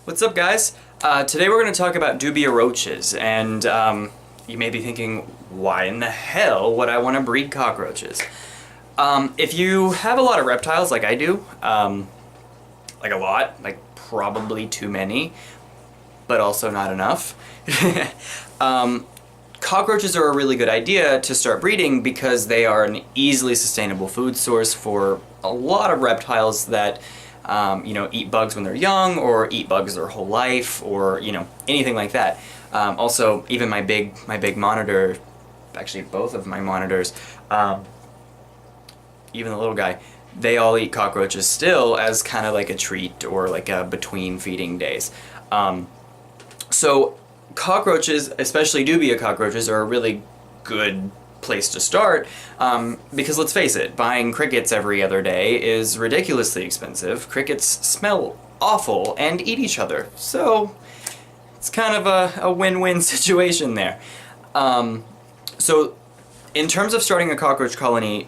What's up, guys? Today we're going to talk about Dubia roaches, and you may be thinking, why in the hell would I want to breed cockroaches? If you have a lot of reptiles like I do, like a lot, like probably too many, but also not enough, cockroaches are a really good idea to start breeding because they are an easily sustainable food source for a lot of reptiles that eat bugs when they're young, or eat bugs their whole life, or anything like that. Also, even my big monitor, actually both of my monitors, even the little guy, they all eat cockroaches still as kind of like a treat or like a between feeding days. So cockroaches, especially Dubia cockroaches, are a really good place to start, because let's face it, buying crickets every other day is ridiculously expensive. Crickets smell awful and eat each other, so it's kind of a win-win situation there. So in terms of starting a cockroach colony,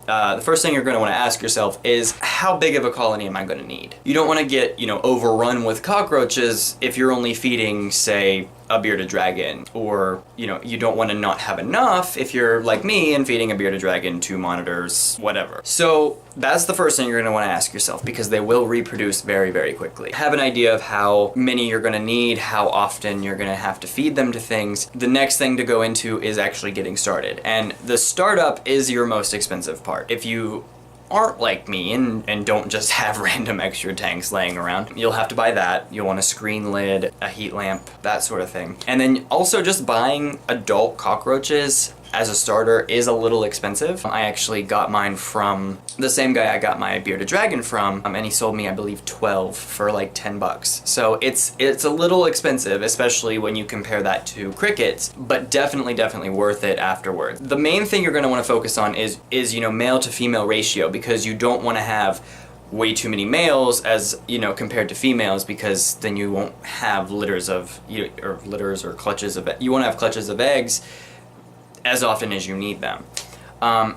the first thing you're going to want to ask yourself is, how big of a colony am I going to need? You don't want to get, overrun with cockroaches if you're only feeding, say, a bearded dragon, or, you don't want to not have enough if you're like me and feeding a bearded dragon 2 monitors, whatever. So that's the first thing you're going to want to ask yourself, because they will reproduce very, very quickly. Have an idea of how many you're going to need, how often you're going to have to feed them to things. The next thing to go into is actually getting started, and the startup is your most expensive part. If you aren't like me and don't just have random extra tanks laying around, you'll have to buy that. You'll want a screen lid, a heat lamp, that sort of thing. And then also just buying adult cockroaches as a starter is a little expensive. I actually got mine from the same guy I got my bearded dragon from, and he sold me, I believe, 12 for like 10 bucks. So it's a little expensive, especially when you compare that to crickets, but definitely worth it afterwards. The main thing you're going to want to focus on is male to female ratio, because you don't want to have way too many males as compared to females, because then you won't have litters or clutches of, you won't have clutches of eggs as often as you need them.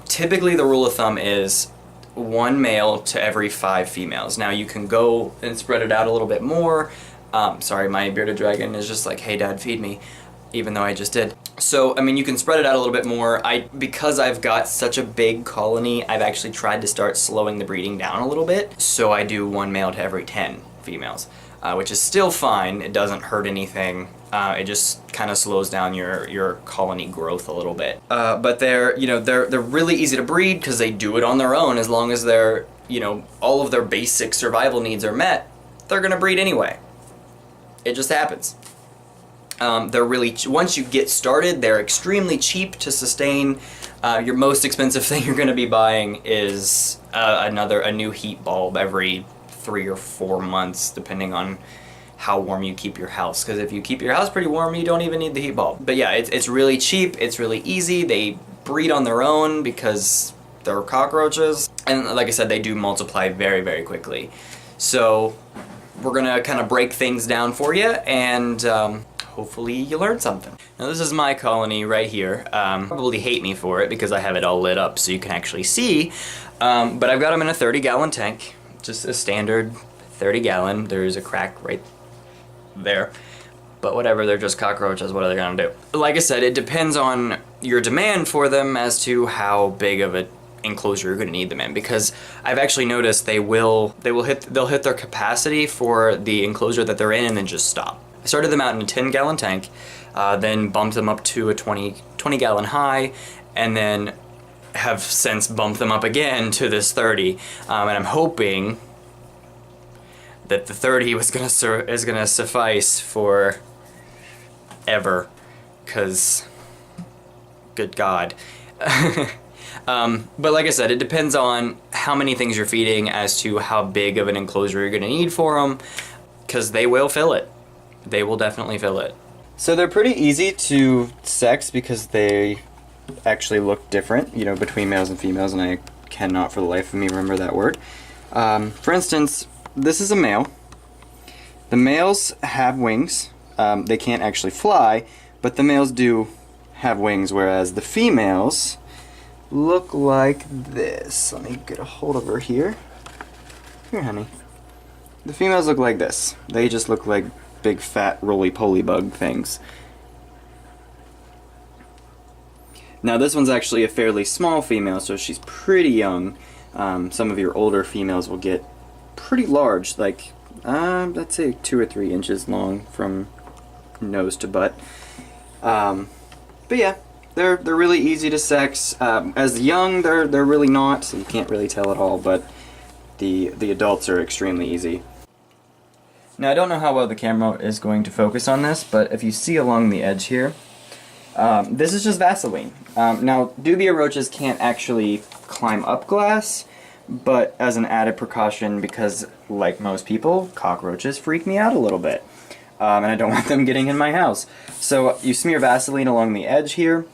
Typically the rule of thumb is 1 male to every 5 females. Now you can go and spread it out a little bit more. Sorry, my bearded dragon is just like, hey dad, feed me, even though I just did. So, I mean, you can spread it out a little bit more. Because I've got such a big colony, I've actually tried to start slowing the breeding down a little bit. So I do 1 male to every 10 females, which is still fine. It doesn't hurt anything. It just kind of slows down your colony growth a little bit. But they're really easy to breed because they do it on their own. As long as they're, all of their basic survival needs are met, they're gonna breed anyway. It just happens. They're really, once you get started, they're extremely cheap to sustain. Your most expensive thing you're gonna be buying is a new heat bulb every 3 or 4 months, depending on how warm you keep your house, because if you keep your house pretty warm, you don't even need the heat bulb. But yeah, it's really cheap, it's really easy, they breed on their own because they're cockroaches, and like I said, they do multiply very, very quickly. So we're gonna kind of break things down for you, and hopefully you learned something. Now this is my colony right here. Probably hate me for it because I have it all lit up so you can actually see, but I've got them in a 30-gallon tank, just a standard 30-gallon. There's a crack right there, but whatever, they're just cockroaches. What are they gonna do? Like I said, it depends on your demand for them as to how big of an enclosure you're gonna need them in, because I've actually noticed they'll hit their capacity for the enclosure that they're in and then just stop. I started them out in a 10-gallon tank, then bumped them up to a 20-gallon high, and then have since bumped them up again to this 30, and I'm hoping that the 30 is gonna suffice for ever, cause good God. But like I said, it depends on how many things you're feeding as to how big of an enclosure you're gonna need for them, cause they will fill it. They will definitely fill it. So they're pretty easy to sex because they actually look different, between males and females, and I cannot for the life of me remember that word. For instance, this is a male. The males have wings. They can't actually fly, but the males do have wings, whereas the females look like this. Let me get a hold of her here. Here, honey. the females look like this. They just look like big fat roly-poly bug things. Now this one's actually a fairly small female, so she's pretty young. Some of your older females will get pretty large, like let's say 2 or 3 inches long from nose to butt. But yeah, they're really easy to sex. As young, they're really not, so you can't really tell at all. But the adults are extremely easy. Now I don't know how well the camera is going to focus on this, but if you see along the edge here, this is just Vaseline. Now, Dubia roaches can't actually climb up glass, but as an added precaution, because like most people, cockroaches freak me out a little bit. And I don't want them getting in my house. So you smear Vaseline along the edge here,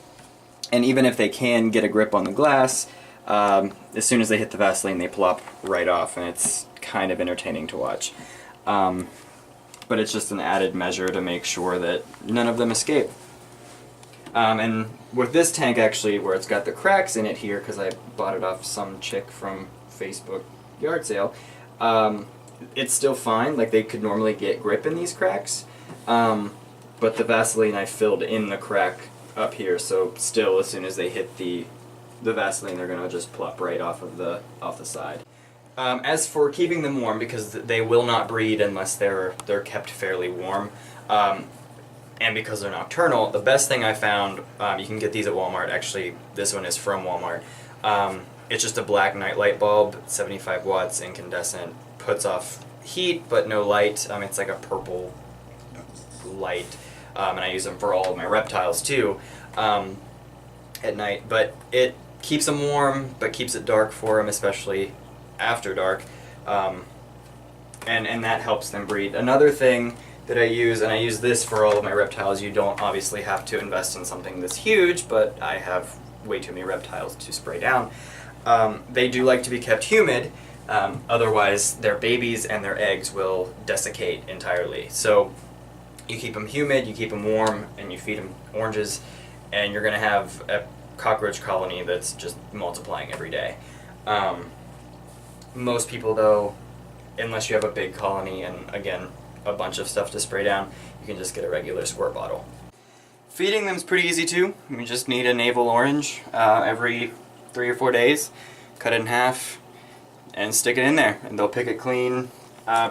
and even if they can get a grip on the glass, as soon as they hit the Vaseline, they plop right off, and it's kind of entertaining to watch. But it's just an added measure to make sure that none of them escape. And with this tank, actually, where it's got the cracks in it here, because I bought it off some chick from Facebook yard sale, it's still fine. Like, they could normally get grip in these cracks, but the Vaseline I filled in the crack up here, so still, as soon as they hit the Vaseline, they're gonna just plop right off the side. As for keeping them warm, because they will not breed unless they're kept fairly warm. And because they're nocturnal, the best thing I found, you can get these at Walmart. Actually, this one is from Walmart. It's just a black nightlight bulb, 75 watts, incandescent, puts off heat but no light. It's like a purple light, and I use them for all of my reptiles too at night. But it keeps them warm, but keeps it dark for them, especially after dark, and that helps them breed. Another thing that I use, and I use this for all of my reptiles, you don't obviously have to invest in something this huge, but I have way too many reptiles to spray down. They do like to be kept humid, otherwise their babies and their eggs will desiccate entirely. So you keep them humid, you keep them warm, and you feed them oranges, and you're going to have a cockroach colony that's just multiplying every day. Most people, though, unless you have a big colony and, again, a bunch of stuff to spray down, you can just get a regular squirt bottle. Feeding them is pretty easy too. You just need a navel orange every 3 or 4 days, cut it in half, and stick it in there, and they'll pick it clean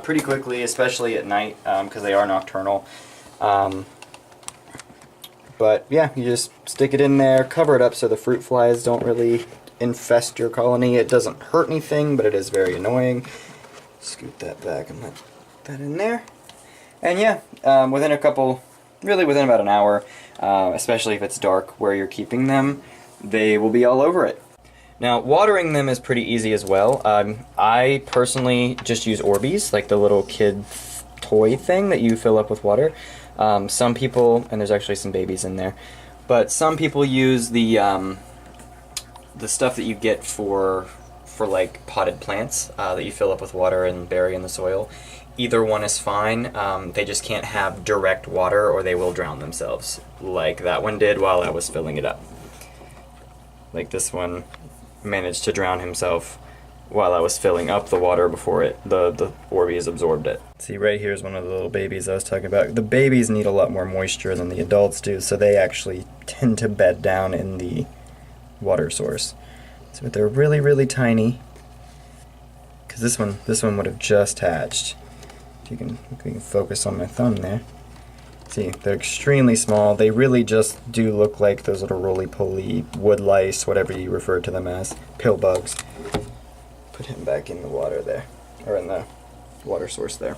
pretty quickly, especially at night, because they are nocturnal. But yeah, you just stick it in there, cover it up so the fruit flies don't really infest your colony. It doesn't hurt anything, but it is very annoying. Scoot that back and let that in there. And yeah, within about an hour, especially if it's dark where you're keeping them, they will be all over it. Now, watering them is pretty easy as well. I personally just use Orbeez, like the little kid toy thing that you fill up with water. Some people, and there's actually some babies in there, but some people use the stuff that you get for like potted plants that you fill up with water and bury in the soil. Either one is fine. They just can't have direct water or they will drown themselves, like that one did while I was filling it up. Like this one managed to drown himself while I was filling up the water before the Orbeez absorbed it. See, right here is one of the little babies I was talking about. The babies need a lot more moisture than the adults do, so they actually tend to bed down in the water source. So they're really, really tiny. Because this one would have just hatched. If you can focus on my thumb there. See, they're extremely small. They really just do look like those little roly-poly wood lice, whatever you refer to them as, pill bugs. Put him back in the water there, or in the water source there.